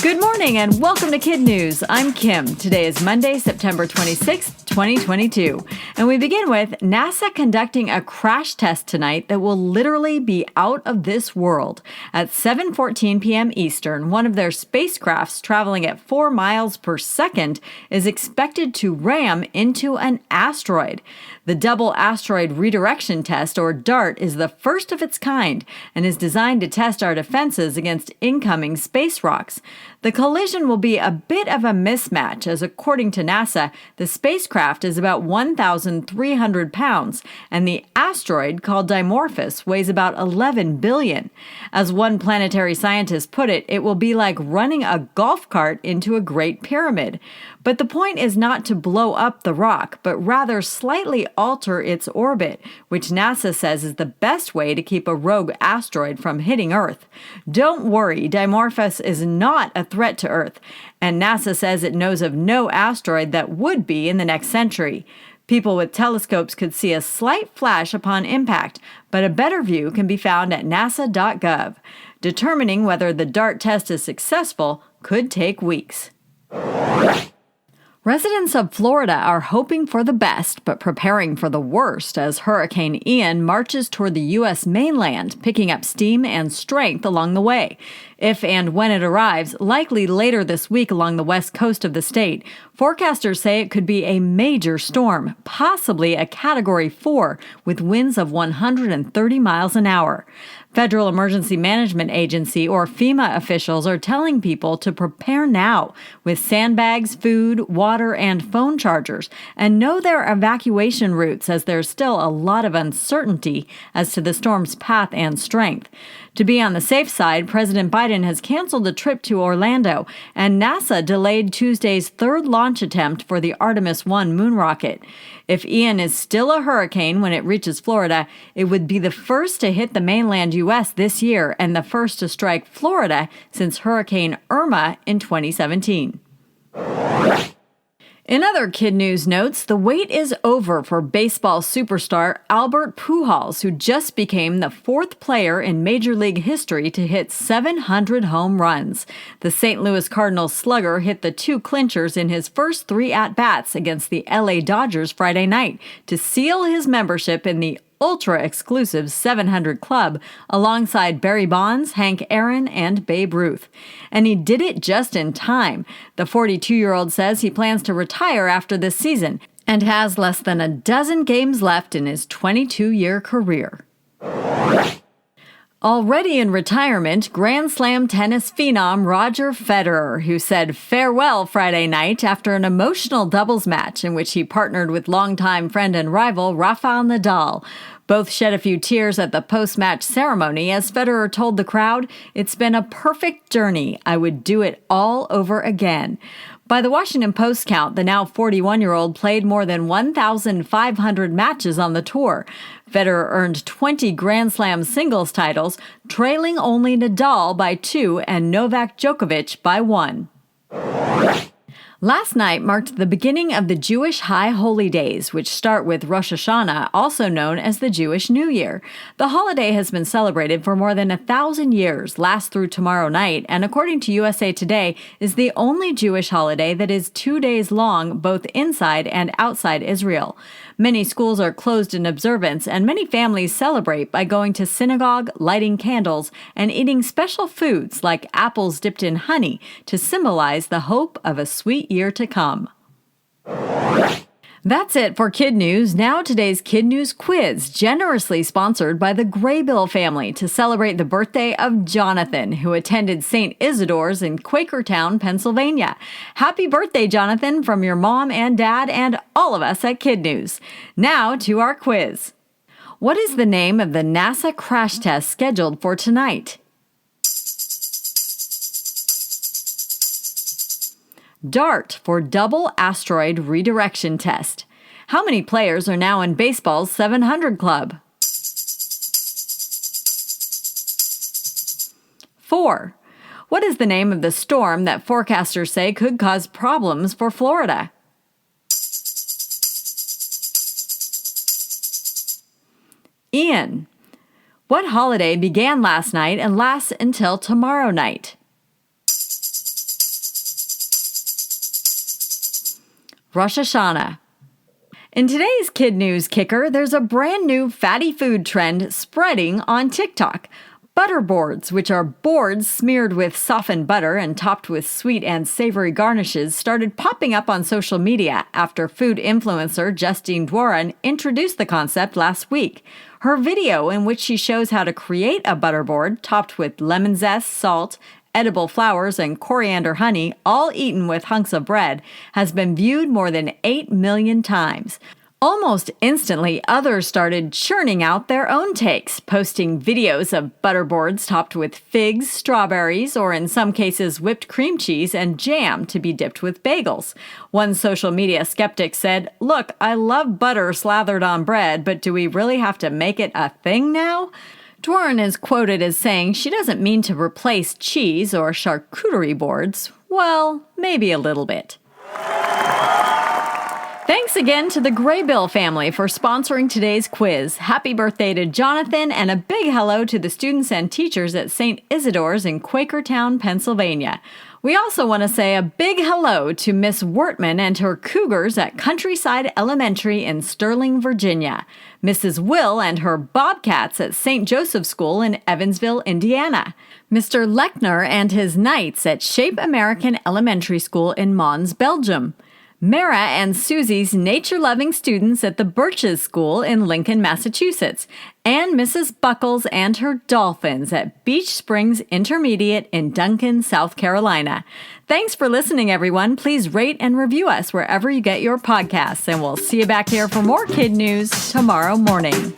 Good morning and welcome to KidNuz. I'm Kim. Today is Monday, September 26th, 2022. And we begin with NASA conducting a crash test tonight that will literally be out of this world. At 7:14 p.m. Eastern, one of their spacecrafts traveling at 4 miles per second is expected to ram into an asteroid. The Double Asteroid Redirection Test, or DART, is the first of its kind and is designed to test our defenses against incoming space rocks. The collision will be a bit of a mismatch, as according to NASA, the spacecraft is about 1,300 pounds, and the asteroid, called Dimorphos, weighs about 11 billion. As one planetary scientist put it, it will be like running a golf cart into a Great Pyramid. But the point is not to blow up the rock, but rather slightly alter its orbit, which NASA says is the best way to keep a rogue asteroid from hitting Earth. Don't worry, Dimorphos is not a threat to Earth, and NASA says it knows of no asteroid that would be in the next century. People with telescopes could see a slight flash upon impact, but a better view can be found at nasa.gov. Determining whether the DART test is successful could take weeks. Residents of Florida are hoping for the best, but preparing for the worst as Hurricane Ian marches toward the U.S. mainland, picking up steam and strength along the way. If and when it arrives, likely later this week along the west coast of the state, forecasters say it could be a major storm, possibly a Category 4, with winds of 130 miles an hour. Federal Emergency Management Agency, or FEMA, officials are telling people to prepare now with sandbags, food, water, and phone chargers, and know their evacuation routes as there's still a lot of uncertainty as to the storm's path and strength. To be on the safe side, President Biden has canceled a trip to Orlando, and NASA delayed Tuesday's third launch attempt for the Artemis 1 moon rocket. If Ian is still a hurricane when it reaches Florida, it would be the first to hit the mainland U.S. this year and the first to strike Florida since Hurricane Irma in 2017. In other KidNuz notes, the wait is over for baseball superstar Albert Pujols, who just became the fourth player in Major League history to hit 700 home runs. The St. Louis Cardinals slugger hit the two clinchers in his first three at-bats against the LA Dodgers Friday night to seal his membership in the ultra-exclusive 700 Club alongside Barry Bonds, Hank Aaron, and Babe Ruth. And he did it just in time. The 42-year-old says he plans to retire after this season and has less than a dozen games left in his 22-year career. Already in retirement, Grand Slam tennis phenom Roger Federer, who said farewell Friday night after an emotional doubles match in which he partnered with longtime friend and rival Rafael Nadal. Both shed a few tears at the post-match ceremony as Federer told the crowd, "It's been a perfect journey. I would do it all over again." By the Washington Post count, the now 41-year-old played more than 1,500 matches on the tour. Federer earned 20 Grand Slam singles titles, trailing only Nadal by 2 and Novak Djokovic by 1. Last night marked the beginning of the Jewish High Holy Days, which start with Rosh Hashanah, also known as the Jewish New Year. The holiday has been celebrated for more than 1,000 years, lasts through tomorrow night, and according to USA Today, is the only Jewish holiday that is 2 days long, both inside and outside Israel. Many schools are closed in observance, and many families celebrate by going to synagogue, lighting candles, and eating special foods like apples dipped in honey to symbolize the hope of a sweet year to come. That's it for KidNuz. Now today's KidNuz quiz, generously sponsored by the Graybill family to celebrate the birthday of Jonathan, who attended St. Isidore's in Quakertown, Pennsylvania. Happy birthday, Jonathan, from your mom and dad and all of us at KidNuz. Now to our quiz. What is the name of the NASA crash test scheduled for tonight? DART, for Double Asteroid Redirection Test. How many players are now in baseball's 700 Club? 4. What is the name of the storm that forecasters say could cause problems for Florida? Ian. What holiday began last night and lasts until tomorrow night? Rosh Hashanah. In today's Kid News Kicker, there's a brand new fatty food trend spreading on TikTok. Butter boards, which are boards smeared with softened butter and topped with sweet and savory garnishes, started popping up on social media after food influencer Justine Dworin introduced the concept last week. Her video, in which she shows how to create a butter board topped with lemon zest, salt, edible flowers, and coriander honey, all eaten with hunks of bread, has been viewed more than 8 million times. Almost instantly, others started churning out their own takes, posting videos of butter boards topped with figs, strawberries, or in some cases whipped cream cheese and jam to be dipped with bagels. One social media skeptic said, "Look, I love butter slathered on bread, but do we really have to make it a thing now?" Dworin is quoted as saying she doesn't mean to replace cheese or charcuterie boards. Well, maybe a little bit. Thanks again to the Graybill family for sponsoring today's quiz. Happy birthday to Jonathan, and a big hello to the students and teachers at St. Isidore's in Quakertown, Pennsylvania. We also want to say a big hello to Miss Wortman and her Cougars at Countryside Elementary in Sterling, Virginia. Mrs. Will and her Bobcats at St. Joseph's School in Evansville, Indiana. Mr. Lechner and his Knights at Shape American Elementary School in Mons, Belgium. Mara and Susie's nature-loving students at the Birches School in Lincoln, Massachusetts, and Mrs. Buckles and her dolphins at Beach Springs Intermediate in Duncan, South Carolina. Thanks for listening, everyone. Please rate and review us wherever you get your podcasts, and we'll see you back here for more Kid News tomorrow morning.